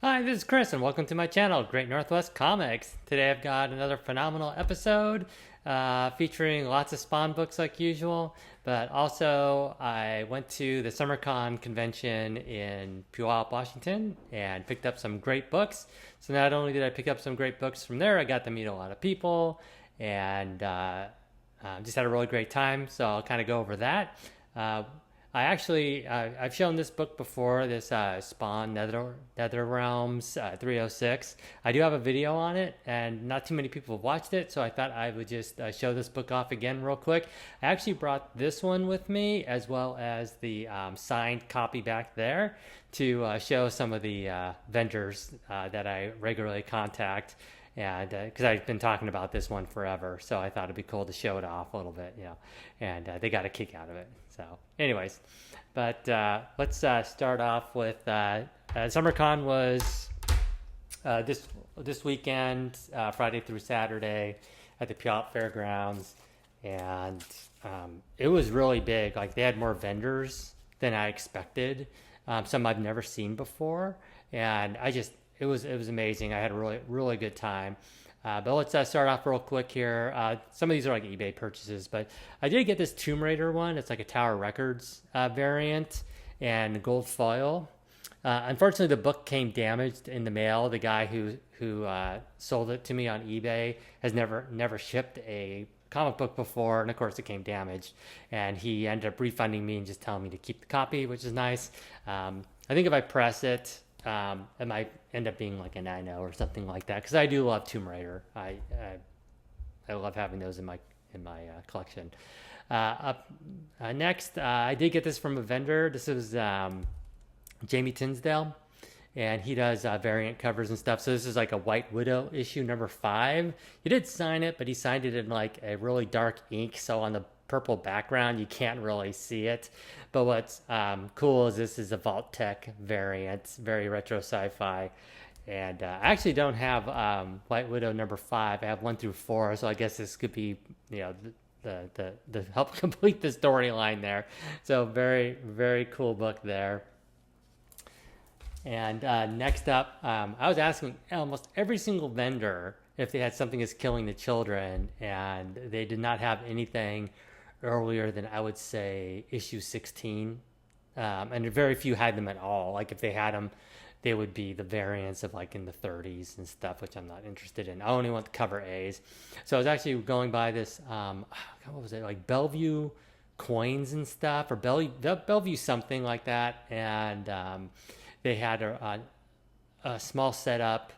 Hi, this is Chris, and welcome to my channel, Great Northwest Comics. Today I've got another phenomenal episode featuring lots of Spawn books like usual, but also I went to the SummerCon convention in Puyallup, Washington, and picked up some great books. So not only did I pick up some great books from there, I got to meet a lot of people, and just had a really great time. So I'll kind of go over that. Uh, I've shown this book before, this Spawn Nether Realms 306. I do have a video on it, and not too many people have watched it, so I thought I would just show this book off again real quick. I actually brought this one with me, as well as the signed copy back there, to show some of the vendors that I regularly contact. And because I've been talking about this one forever, so I thought it'd be cool to show it off a little bit, and they got a kick out of it. So, anyways, but let's start off with SummerCon was this weekend, Friday through Saturday, at the Puyallup Fairgrounds, and it was really big. Like, they had more vendors than I expected. Some I've never seen before, and it was amazing. I had a really good time. But let's start off real quick here. Some of these are like eBay purchases, but I did get this Tomb Raider one. It's like a Tower Records variant and gold foil. Unfortunately, the book came damaged in the mail. The guy who sold it to me on eBay has never shipped a comic book before, and of course it came damaged. And he ended up refunding me and just telling me to keep the copy, which is nice. I think if I press it might end up being like a 9.0 or something like that, because I do love Tomb Raider. I love having those in my collection. Next, I did get this from a vendor. This is Jamie Tinsdale, and he does variant covers and stuff. So this is like a White Widow issue number 5. He did sign it, but he signed it in like a really dark ink, so on the purple background you can't really see it. But what's cool is this is a Vault Tech variant, very retro sci-fi. And I actually don't have White Widow number 5. I have 1 through 4, so I guess this could be, the help complete the storyline there. So very cool book there. And next up, I was asking almost every single vendor if they had Something Is Killing the Children, and they did not have anything earlier than, I would say, issue 16. And very few had them at all. Like, if they had them, they would be the variants of like in the 30s and stuff, which I'm not interested in. I only want the cover A's. So I was actually going by this, what was it, like Bellevue coins and stuff, or Bellevue something like that. And they had a small setup.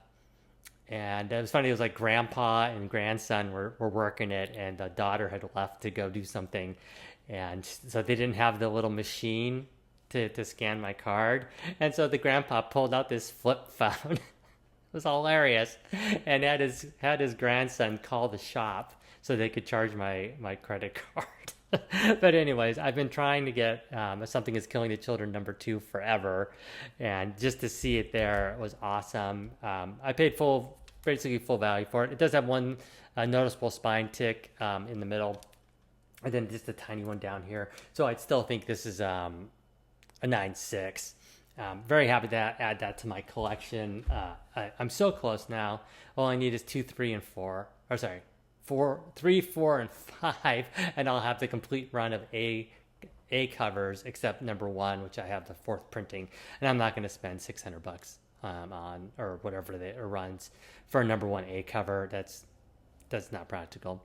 And it was funny, it was like grandpa and grandson were working it, and the daughter had left to go do something. And so they didn't have the little machine to scan my card. And so the grandpa pulled out this flip phone. It was hilarious. And had his grandson call the shop so they could charge my credit card. But anyways, I've been trying to get Something Is Killing the Children number 2 forever. And just to see it there was awesome. I paid basically full value for it. It does have one noticeable spine tick in the middle, and then just a tiny one down here. So I'd still think this is a 9.6. Very happy to add that to my collection. I'm so close now. All I need is 2, 3, and 4. Or sorry, 3, 4, and 5, and I'll have the complete run of A covers, except number 1, which I have the 4th printing, and I'm not going to spend $600 on, or whatever it runs for a number 1 A cover. That's not practical.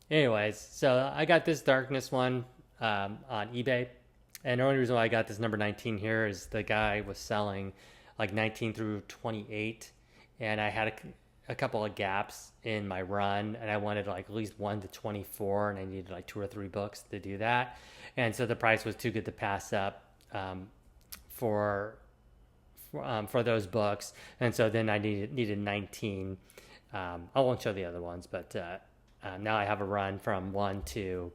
Anyways, so I got this Darkness one on eBay, and the only reason why I got this number 19 here is the guy was selling like 19 through 28, and I had a couple of gaps in my run, and I wanted like at least 1 to 24, and I needed like 2 or 3 books to do that. And so the price was too good to pass up for those books. And so then I needed 19. I won't show the other ones, but now I have a run from 1 to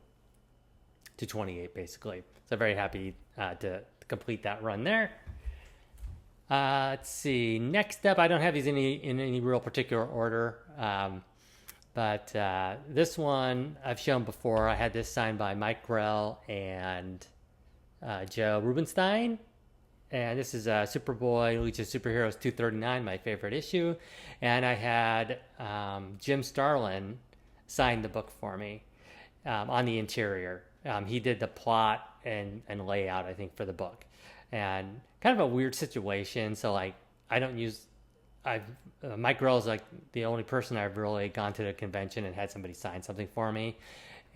28 basically. So very happy to complete that run there. Let's see. Next up, I don't have these in any real particular order, but this one I've shown before. I had this signed by Mike Grell and Joe Rubenstein, and this is Superboy Legion of Superheroes 239, my favorite issue. And I had Jim Starlin sign the book for me on the interior. He did the plot and layout, I think, for the book. And kind of a weird situation. So, like, I don't use... Mike Grohl's like the only person I've really gone to the convention and had somebody sign something for me.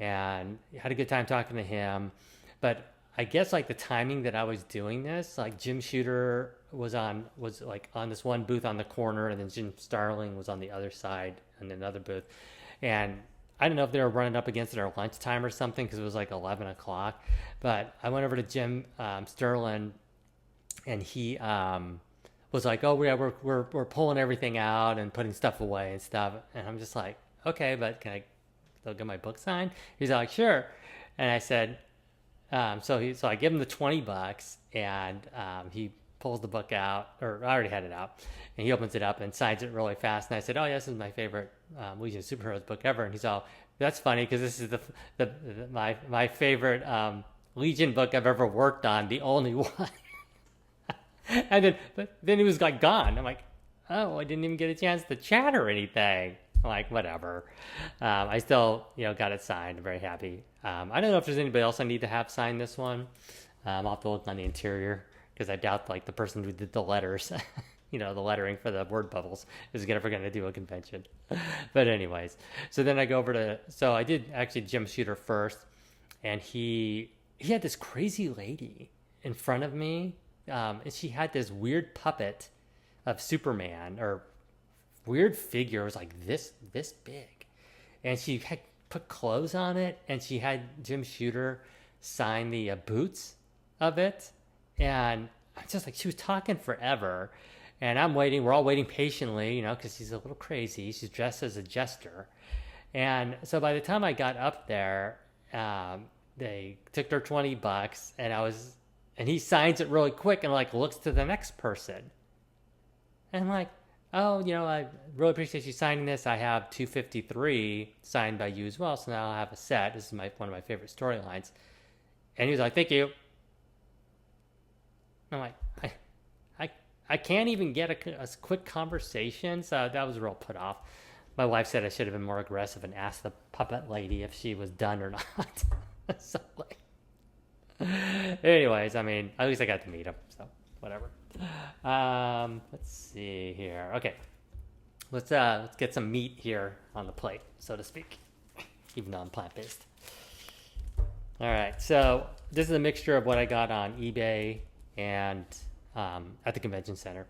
And had a good time talking to him. But I guess like the timing that I was doing this, like Jim Shooter was like on this one booth on the corner, and then Jim Starling was on the other side in another booth. And I don't know if they were running up against their lunchtime or something, because it was like 11 o'clock. But I went over to Jim Starlin, and he was like, "Oh yeah, we're pulling everything out and putting stuff away and stuff." And I'm just like, "Okay, but can I still get my book signed?" He's like, "Sure." And I said, so I give him the $20, and he pulls the book out, or I already had it out, and he opens it up and signs it really fast. And I said, "Oh, yeah, this is my favorite Legion of Superheroes book ever." And he's all, "That's funny, because this is my favorite Legion book I've ever worked on, the only one." And then he was like gone. I'm like, "Oh, I didn't even get a chance to chat or anything." I'm like, whatever. I still, got it signed. I'm very happy. I don't know if there's anybody else I need to have sign this one. I'll have to look on the interior, because I doubt like the person who did the letters, the lettering for the word bubbles, is ever going to do a convention. But anyways, so then I go over so I did actually Jim Shooter first, and he had this crazy lady in front of me, and she had this weird puppet of Superman, or weird figure. It was like this big, and she had put clothes on it, and she had Jim Shooter sign the boots of it. And I'm just like, she was talking forever, and I'm waiting. We're all waiting patiently, because she's a little crazy. She's dressed as a jester. And so by the time I got up there, they took their $20, and he signs it really quick and like looks to the next person. And I'm like, "Oh, I really appreciate you signing this. I have 253 signed by you as well, so now I'll have a set. This is one of my favorite storylines." And he was like, "Thank you." I'm like, I can't even get a quick conversation, so that was real put off. My wife said I should have been more aggressive and asked the puppet lady if she was done or not. So, like, anyways, I mean, at least I got to meet him, so whatever. Let's see here. Okay, let's get some meat here on the plate, so to speak, even though I'm plant-based. All right, so this is a mixture of what I got on eBay and at the convention center.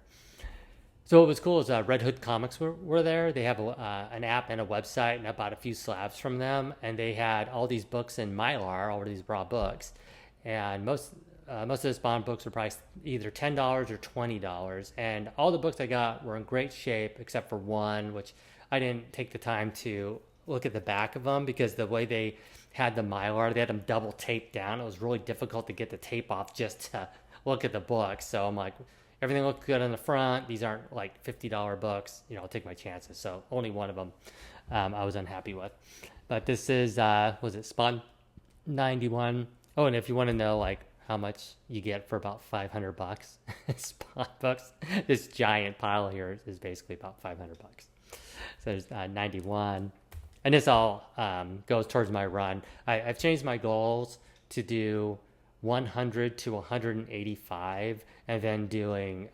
So what was cool is Red Hood Comics were there. They have an app and a website, and I bought a few slabs from them, and they had all these books in Mylar, all of these raw books, and most of the Spawn books were priced either $10 or $20, and all the books I got were in great shape except for one, which I didn't take the time to look at the back of them, because the way they had the Mylar, they had them double taped down. It was really difficult to get the tape off just to look at the book. So I'm like, everything looked good on the front. These aren't like $50 books. I'll take my chances. So only one of them I was unhappy with. But this is, was it Spawn 91? Oh, and if you want to know like how much you get for about $500 Spawn books, this giant pile here is basically about $500. So there's 91. And this all goes towards my run. I've changed my goals to do 100 to 185, and then doing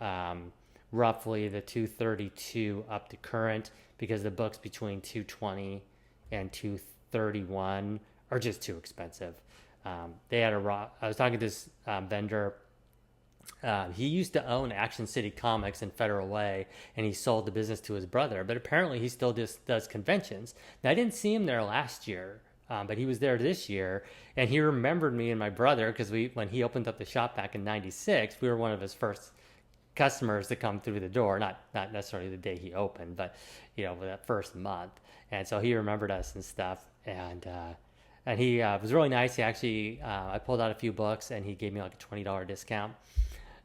roughly the 232 up to current, because the books between 220 and 231 are just too expensive. They had I was talking to this vendor. He used to own Action City Comics in Federal Way, and he sold the business to his brother, but apparently he still just does conventions. Now, I didn't see him there last year, but he was there this year, and he remembered me and my brother, because when he opened up the shop back in '96, we were one of his first customers to come through the door. Not necessarily the day he opened, but for that first month. And so he remembered us and stuff, and he was really nice. He actually, I pulled out a few books, and he gave me like a $20 discount.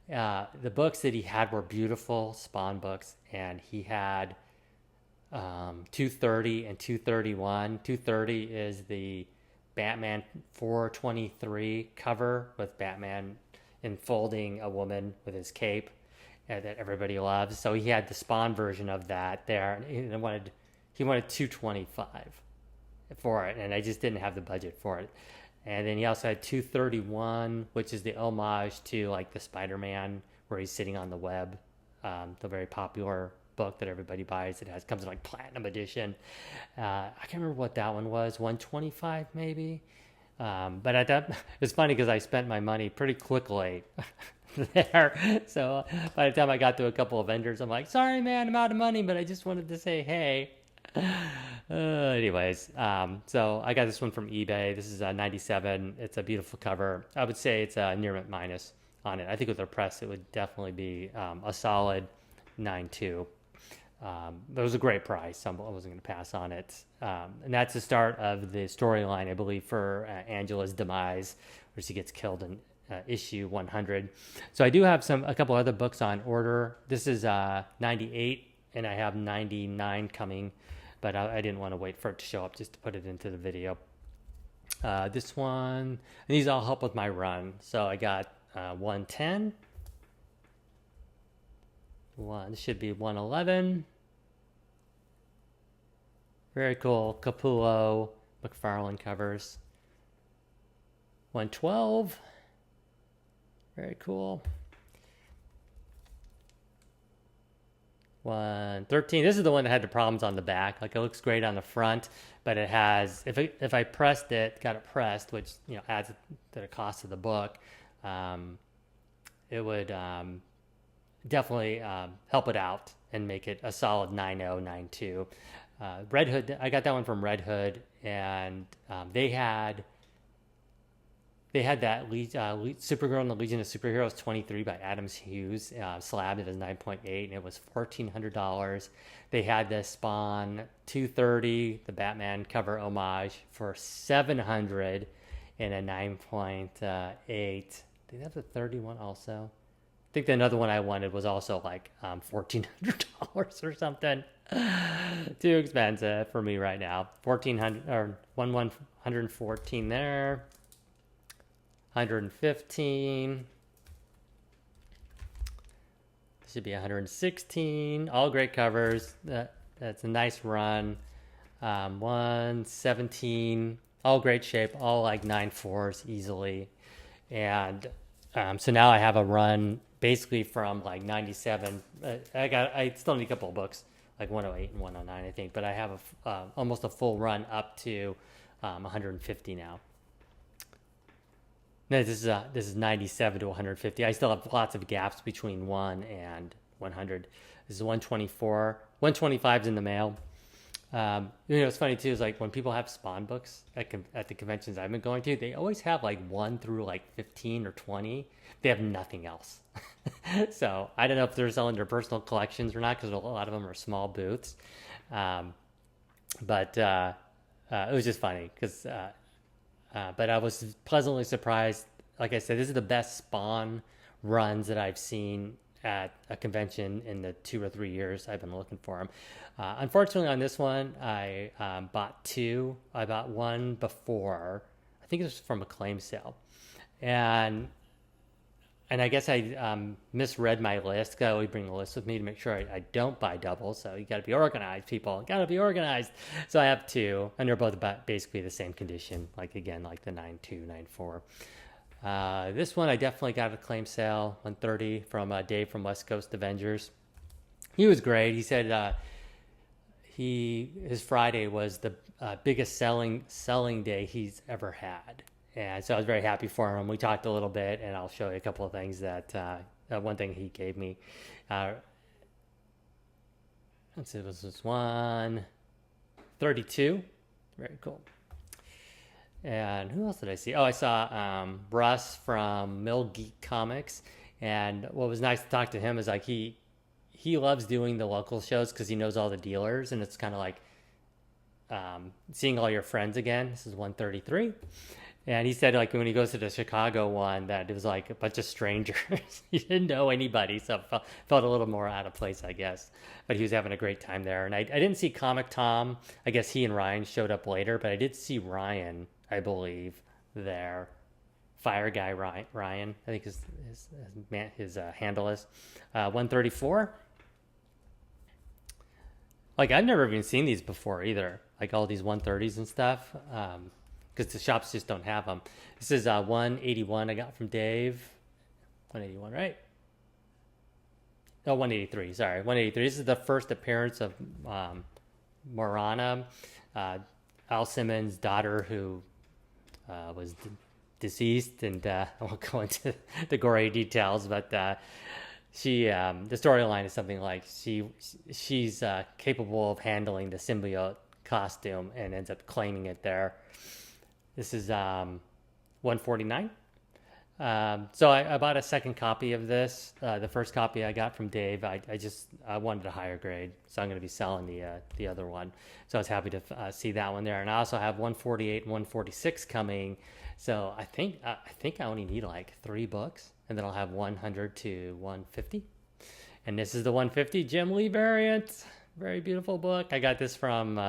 The books that he had were beautiful Spawn books, and he had 230 and 231. 230 is the Batman 423 cover with Batman enfolding a woman with his cape that everybody loves. So he had the Spawn version of that there, and he wanted 225 for it, and I just didn't have the budget for it. And then he also had 231, which is the homage to like the Spider-Man where he's sitting on the web, the very popular book that everybody buys. It comes in like platinum edition. I can't remember what that one was, 125 maybe. But I thought it's funny because I spent my money pretty quickly there. So by the time I got to a couple of vendors, I'm like, sorry, man, I'm out of money, but I just wanted to say, hey. Anyways, so I got this one from eBay. This is a 97. It's a beautiful cover. I would say it's a near mint minus on it. I think with a press, it would definitely be a solid 9.2. But it was a great price. I wasn't going to pass on it. And that's the start of the storyline, I believe, for Angela's demise, where she gets killed in issue 100. So I do have a couple other books on order. This is 98, and I have 99 coming, but I didn't want to wait for it to show up just to put it into the video. This one, and these all help with my run. So I got 110. This should be 111. Very cool. Capullo, McFarlane covers. 112. Very cool. 113. This is the one that had the problems on the back. Like, it looks great on the front, but it has, if I pressed it, got it pressed, which, adds to the cost of the book, it would definitely help it out and make it a solid 9.0, 9.2. Red Hood, I got that one from Red Hood, and they had that Supergirl and the Legion of Superheroes 23 by Adams Hughes, slabbed it as 9.8, and it was $1,400. They had the Spawn 230, the Batman cover homage, for $700 and a 9.8. Did they have the 31 also? I think the another one I wanted was also like $1,400 or something. Too expensive for me right now. 1,400 or 114 there. 115. This should be 116. All great covers. That's a nice run. 117. All great shape. All like 9.4s easily. And so now I have a run basically from like 97. I still need a couple of books, like 108 and 109, I think. But I have almost a full run up to 150 now. No, this is 97 to 150. I still have lots of gaps between 1 and 100. This is 124. 125's in the mail. It's funny too, is like when people have Spawn books at the conventions I've been going to, they always have like 1 through like 15 or 20. They have nothing else. So I don't know if they're selling their personal collections or not, because a lot of them are small booths. But it was just funny because... but I was pleasantly surprised. Like I said, this is the best Spawn runs that I've seen at a convention in the 2 or 3 years I've been looking for them. Unfortunately, on this one, I bought 2. I bought one before. I think it was from a claim sale. And I guess I misread my list. I always bring a list with me to make sure I don't buy doubles. So you got to be organized, people. Got to be organized. So I have 2, and they're both about basically the same condition. Like the 9.2, 9.4. This one I definitely got at a claim sale, 130 from Dave from West Coast Avengers. He was great. He said his Friday was the biggest selling day he's ever had. And so I was very happy for him. We talked a little bit, and I'll show you a couple of things that one thing he gave me. Let's see, this was 132. Very cool. And who else did I see? Oh, I saw Russ from Mill Geek Comics. And what was nice to talk to him is like he loves doing the local shows because he knows all the dealers, and it's kind of like seeing all your friends again. This is 133. And he said, like, when he goes to the Chicago one, that it was like a bunch of strangers. He didn't know anybody, so felt a little more out of place, I guess. But he was having a great time there. And I didn't see Comic Tom. I guess he and Ryan showed up later, but I did see Ryan, I believe, there. Fire Guy Ryan, I think his handle is 134. Like I've never even seen these before either. Like all these 130s and stuff, because the shops just don't have them. This is 181 I got from Dave. 181, right? Oh, 183. Sorry, 183. This is the first appearance of Morana, Al Simmons' daughter, who was deceased, and I won't go into the gory details, but she the storyline is something like she's capable of handling the symbiote costume and ends up claiming it there. This is 149. So I bought a second copy of this. The first copy I got from Dave. I wanted a higher grade, so I'm going to be selling the other one. So I was happy to see that one there. And I also have 148 and 146 coming. So I think I only need like 3 books, and then I'll have 100 to 150. And this is the 150 Jim Lee variant. Very beautiful book. I got this from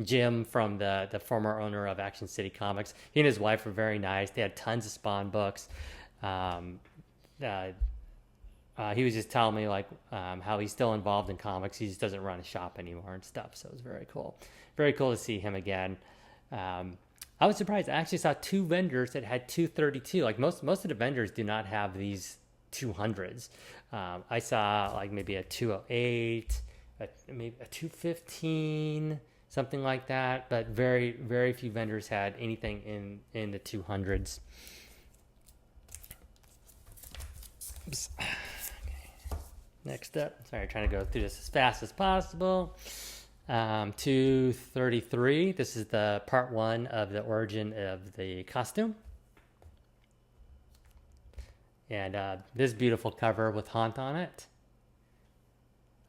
Jim, from the former owner of Action City Comics. He and his wife were very nice. They had tons of Spawn books. He was just telling me like how he's still involved in comics. He just doesn't run a shop anymore and stuff. So it was very cool. Very cool to see him again. I was surprised. I actually saw 2 vendors that had 232. Like most of the vendors do not have these 200s. I saw like maybe a 208, maybe a 215, something like that. But very, very few vendors had anything in the 200s. Oops. Okay. Next up, sorry, trying to go through this as fast as possible. 233. This is the part 1 of the origin of the costume. And this beautiful cover with Haunt on it.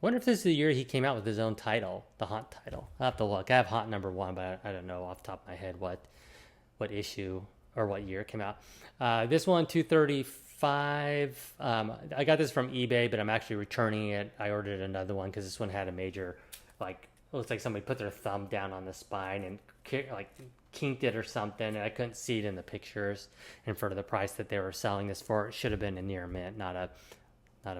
I wonder if this is the year he came out with his own title, the Haunt title. I'll have to look. I have Haunt number 1, but I don't know off the top of my head what issue or what year it came out. This one, 235. I got this from eBay, but I'm actually returning it. I ordered another one because this one had a major, like, it looks like somebody put their thumb down on the spine and like kinked it or something, and I couldn't see it in the pictures. And for the price that they were selling this for, it should have been a near mint, not a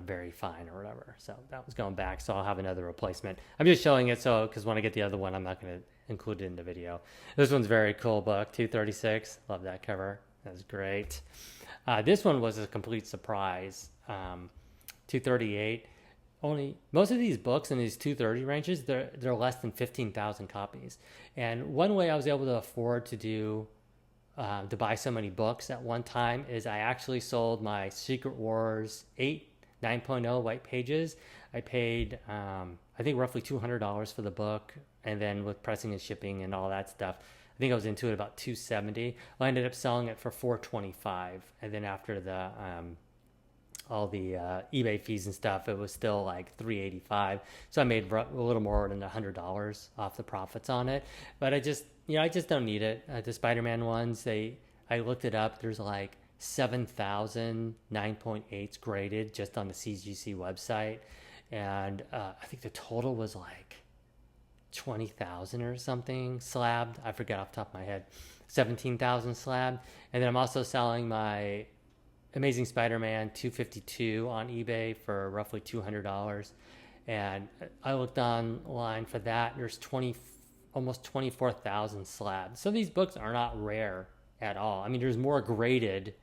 very fine or whatever. So that was going back. So I'll have another replacement. I'm just showing it so because when I get the other one, I'm not going to include it in the video. This one's very cool book, 236. Love that cover. That's great. This one was a complete surprise. 238. Only most of these books in these 230 ranges, they're less than 15,000 copies. And one way I was able to afford to buy so many books at one time is I actually sold my Secret Wars 9.0 white pages. I paid I think roughly $200 for the book, and then with pressing and shipping and all that stuff, I think I was into it about $270. I ended up selling it for $425, and then after the all the eBay fees and stuff, it was still like $385. So I made a little more than $100 off the profits on it. But I just don't need it. The Spider-Man ones, I looked it up. There's like 7,000 9.8s graded just on the CGC website, and I think the total was like 20,000 or something slabbed. I forget off the top of my head. 17,000 slabbed. And then I'm also selling my Amazing Spider-Man 252 on eBay for roughly $200, and I looked online for that. There's almost 24,000 slabs. So these books are not rare at all. I mean, there's more graded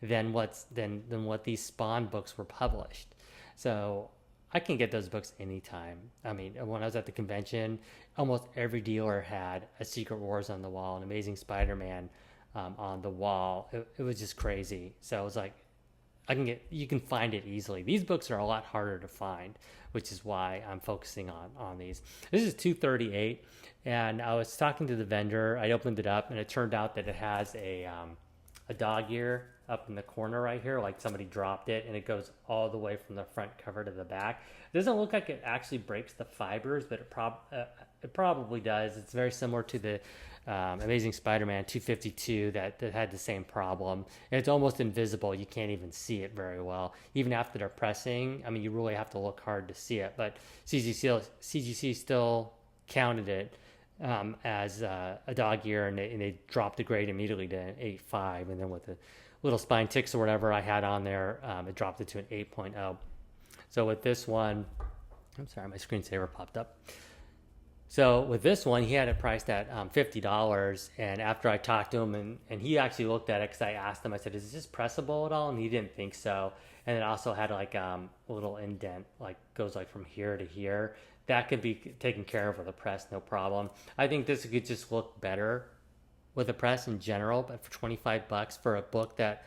than what these Spawn books were published. So I can get those books anytime. I mean, when I was at the convention, almost every dealer had a Secret Wars on the wall, an Amazing Spider-Man on the wall. It was just crazy. So I was like, you can find it easily. These books are a lot harder to find, which is why I'm focusing on these. This is 238, and I was talking to the vendor. I opened it up, and it turned out that it has a dog ear up in the corner right here, like somebody dropped it, and it goes all the way from the front cover to the back. It doesn't look like it actually breaks the fibers, but it probably does. It's very similar to the Amazing Spider-Man 252 that had the same problem. And it's almost invisible. You can't even see it very well. Even after they're pressing, I mean, you really have to look hard to see it. But CGC still counted it as a dog ear, and they dropped the grade immediately to 8.5. And then with little spine ticks or whatever I had on there, it dropped it to an 8.0. So with this one, I'm sorry, my screensaver popped up. So with this one, he had it priced at $50. And after I talked to him, and he actually looked at it because I asked him, I said, is this pressable at all? And he didn't think so. And it also had like a little indent, like goes like from here to here. That could be taken care of with a press, no problem. I think this could just look better with a press in general, but for $25 for a book that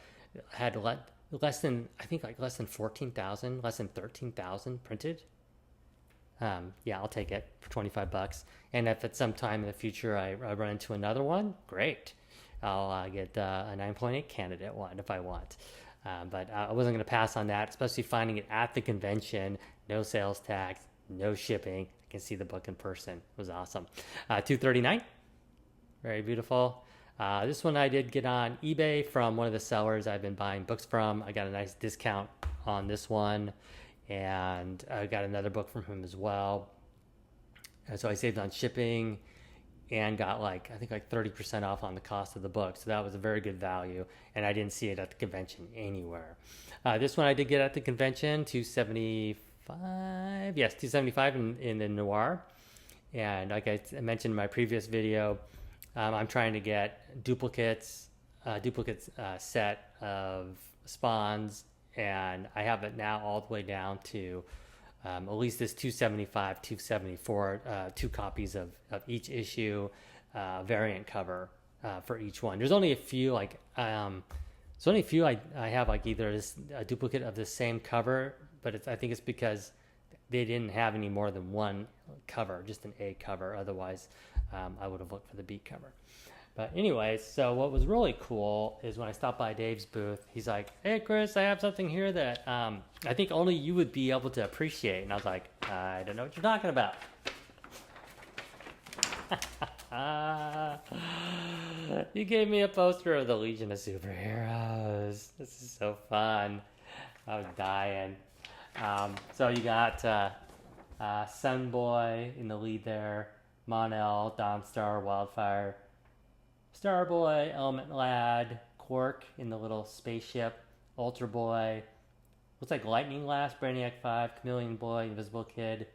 had less than 14,000, less than 13,000 printed. Yeah, I'll take it for $25. And if at some time in the future I run into another one, great. I'll get a 9.8 candidate one if I want. But I wasn't going to pass on that, especially finding it at the convention, no sales tax, no shipping. I can see the book in person. It was awesome. $239. Very beautiful. This one I did get on eBay from one of the sellers I've been buying books from. I got a nice discount on this one. And I got another book from him as well. And so I saved on shipping and got I think 30% off on the cost of the book. So that was a very good value. And I didn't see it at the convention anywhere. This one I did get at the convention, $275. Yes, $275 in the Noir. And like I mentioned in my previous video, I'm trying to get duplicates set of spawns. And I have it now all the way down to at least this 275, 274, 2 copies of each issue, variant cover for each one. There's only a few I have either a duplicate of the same cover, but I think it's because they didn't have any more than one cover, just an A cover. Otherwise, I would have looked for the B cover. But anyways, so what was really cool is when I stopped by Dave's booth, he's like, hey, Chris, I have something here that I think only you would be able to appreciate. And I was like, I don't know what you're talking about. You gave me a poster of the Legion of Superheroes. This is so fun. I was dying. So you got Sunboy in the lead there, Mon-El, Dawnstar, Wildfire, Starboy, Element Lad, Quark in the little spaceship, Ultra Boy, looks like Lightning Lass, Brainiac 5, Chameleon Boy, Invisible Kid,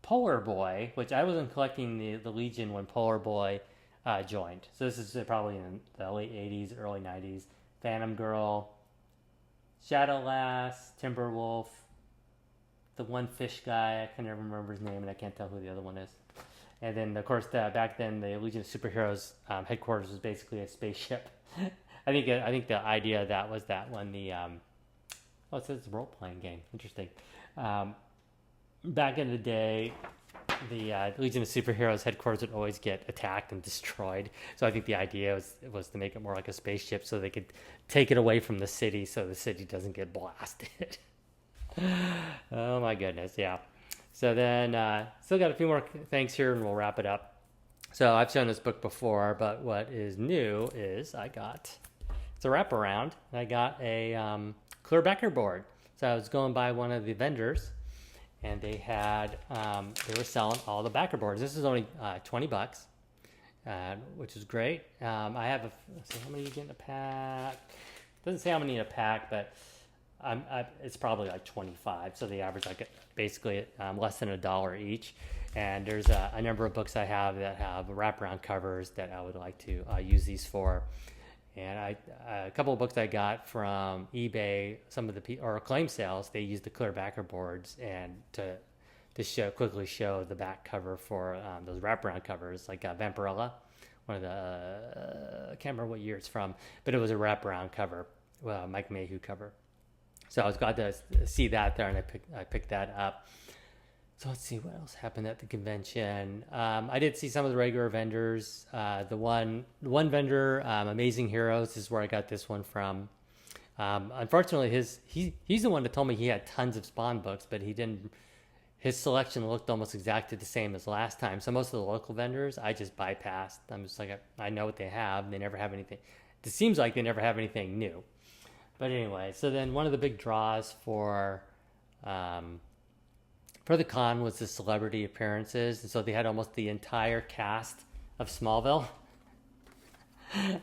Polar Boy, which I wasn't collecting the Legion when Polar Boy joined. So this is probably in the late 80s, early 90s. Phantom Girl, Shadow Lass, Timberwolf, the one fish guy, I can never remember his name and I can't tell who the other one is. And then, of course, back then, the Legion of Superheroes headquarters was basically a spaceship. I think the idea of that was that when it says it's a role-playing game. Interesting. Back in the day, the Legion of Superheroes headquarters would always get attacked and destroyed. So I think the idea was to make it more like a spaceship so they could take it away from the city so the city doesn't get blasted. Oh, my goodness, yeah. So then, still got a few more things here, and we'll wrap it up. So I've shown this book before, but what is new is it's a wraparound, and I got a clear backer board. So I was going by one of the vendors, and they were selling all the backer boards. This is only $20, which is great. I have let's see, how many you get in a pack? Doesn't say how many in a pack, but it's probably like 25, so they average basically less than $1 each. And there's a number of books I have that have wraparound covers that I would like to use these for. And a couple of books I got from eBay, some of or Acclaim sales, they used the clear backer boards and to quickly show the back cover for those wraparound covers, like Vampirella, one of the I can't remember what year it's from, but it was a wraparound cover, Mike Mayhew cover. So I was glad to see that there, and I picked that up. So let's see what else happened at the convention. I did see some of the regular vendors. The one vendor, Amazing Heroes, is where I got this one from. Unfortunately, he's the one that told me he had tons of Spawn books, but his selection looked almost exactly the same as last time. So most of the local vendors, I just bypassed. I'm just like, I know what they have. They never have anything. It seems like they never have anything new. But anyway, so then one of the big draws for the con was the celebrity appearances. And so they had almost the entire cast of Smallville.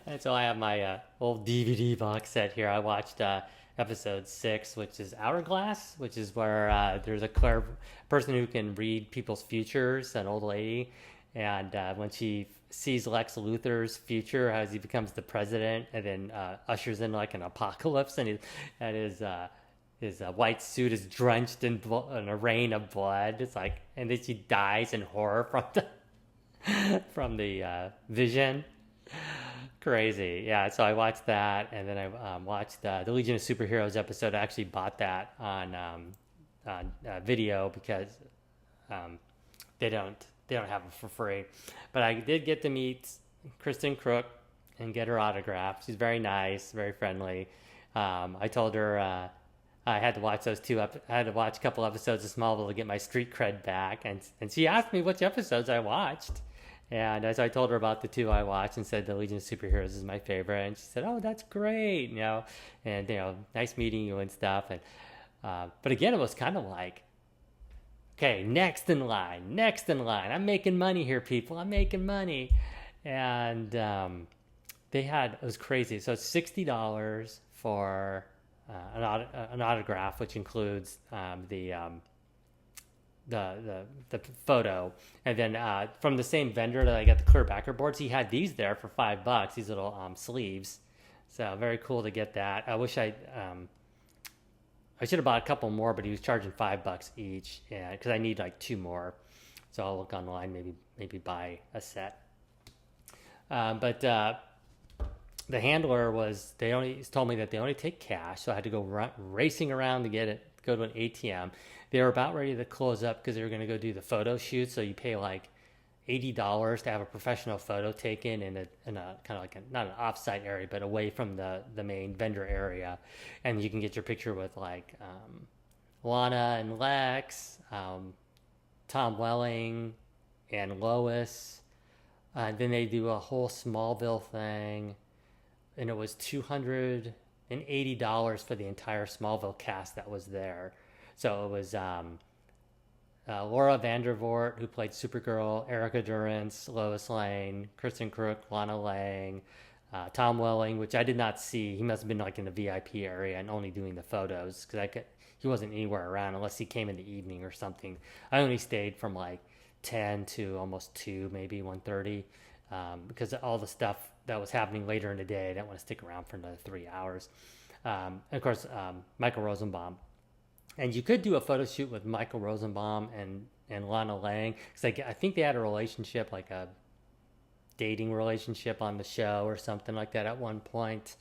And so I have my old DVD box set here. I watched episode 6, which is Hourglass, which is where there's a clever person who can read people's futures, an old lady. And when she sees Lex Luthor's future as he becomes the president, and then ushers in like an apocalypse, and his white suit is drenched in a rain of blood. It's like, and then she dies in horror from from the vision. Crazy, yeah. So I watched that, and then I watched the Legion of Superheroes episode. I actually bought that on video because um, they don't have it for free. But I did get to meet Kristen Crook and get her autograph. She's very nice, very friendly. I told her I had to watch I had to watch a couple episodes of Smallville to get my street cred back, and she asked me which episodes I watched. And as I told her about the 2 I watched and said the Legion of Superheroes is my favorite, and she said, "Oh, that's great," and nice meeting you and stuff. And but again, it was kind of like, okay, next in line. I'm making money here, people. I'm making money, and it was crazy. So it's $60 for an autograph, which includes the photo, and then from the same vendor that I got the clear backer boards, he had these there for $5, these little sleeves. So very cool to get that. I wish I should have bought a couple more, but he was charging $5 each, and because I need like 2 more, so I'll look online, maybe buy a set. But the handler told me that they only take cash, so I had to go racing around to go to an ATM. They were about ready to close up because they were going to go do the photo shoot. So you pay like $80 to have a professional photo taken in a kind of like not an offsite area, but away from the main vendor area, and you can get your picture with like Lana and Lex, Tom Welling, and Lois. Then they do a whole Smallville thing, and it was $280 for the entire Smallville cast that was there. So it was Laura Vandervoort, who played Supergirl, Erica Durance, Lois Lane, Kristen Crook, Lana Lang, Tom Welling, which I did not see. He must have been like in the VIP area and only doing the photos because he wasn't anywhere around unless he came in the evening or something. I only stayed from like 10 to almost 2, maybe 1:30, because all the stuff that was happening later in the day, I didn't want to stick around for another 3 hours. And of course, Michael Rosenbaum. And you could do a photo shoot with Michael Rosenbaum and Lana Lang, because I think they had a relationship, like a dating relationship on the show or something like that at one point.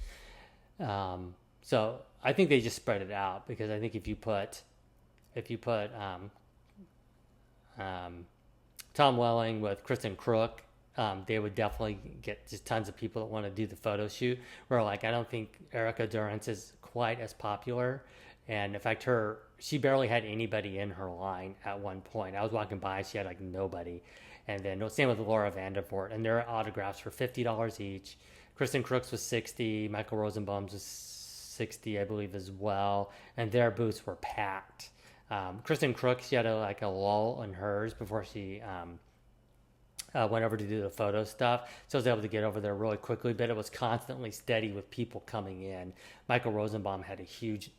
So I think they just spread it out, because I think if you put Tom Welling with Kristen Crook, they would definitely get just tons of people that want to do the photo shoot. Where like I don't think Erica Durance is quite as popular. And in fact, she barely had anybody in her line at one point. I was walking by, she had like nobody. And then same with Laura Vandervoort. And their autographs were $50 each. Kristen Crooks was $60. Michael Rosenbaum's was $60, I believe, as well. And their booths were packed. Kristen Crooks, she had a lull in hers before she went over to do the photo stuff. So I was able to get over there really quickly, but it was constantly steady with people coming in. Michael Rosenbaum had a huge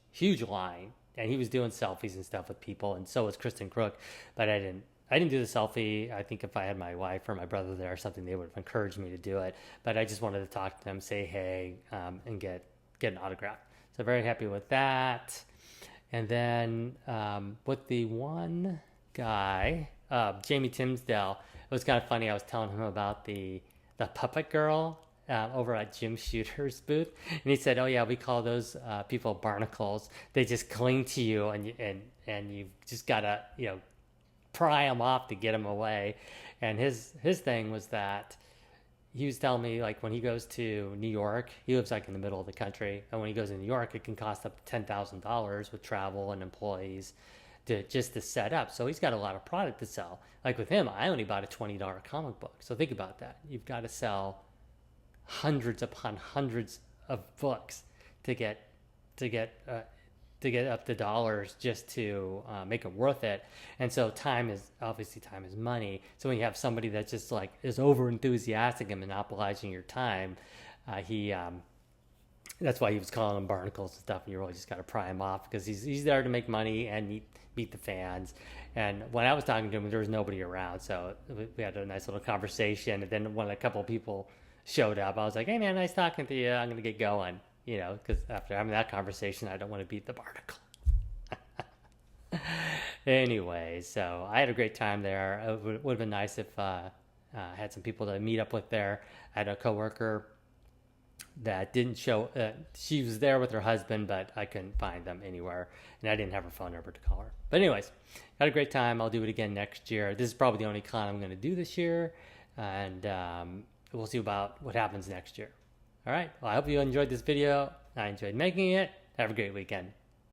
line, and he was doing selfies and stuff with people, and so was Kristen Crook. But I didn't do the selfie. I think if I had my wife or my brother there or something, they would have encouraged me to do it. But I just wanted to talk to them, say hey, and get an autograph. So very happy with that. And then with the one guy, Jamie Timsdale, it was kind of funny. I was telling him about the puppet girl over at Jim Shooter's booth, and he said, "Oh yeah, we call those people barnacles. They just cling to you, and you've just gotta pry them off to get them away." And his thing was that he was telling me, like, when he goes to New York, he lives like in the middle of the country, and when he goes to New York, it can cost up to $10,000 with travel and employees to set up. So he's got a lot of product to sell. Like with him, I only bought a $20 comic book. So think about that. You've got to sell hundreds upon hundreds of books to get to get up the dollars just to make it worth it. And so time is money. So when you have somebody that just like is over enthusiastic and monopolizing your time, that's why he was calling them barnacles and stuff. And you really just got to pry him off because he's there to make money and meet the fans. And when I was talking to him, there was nobody around, so we had a nice little conversation. And then when a couple of people showed up, I was like, "Hey man, nice talking to you. I'm gonna get going." Because after having that conversation, I don't want to beat the barnacle. Anyway, so I had a great time there. It would have been nice if I had some people to meet up with there. I had a coworker that didn't show. She was there with her husband, but I couldn't find them anywhere, and I didn't have her phone number to call her. But anyways, had a great time. I'll do it again next year. This is probably the only con I'm going to do this year, and we'll see about what happens next year. All right. Well, I hope you enjoyed this video. I enjoyed making it. Have a great weekend.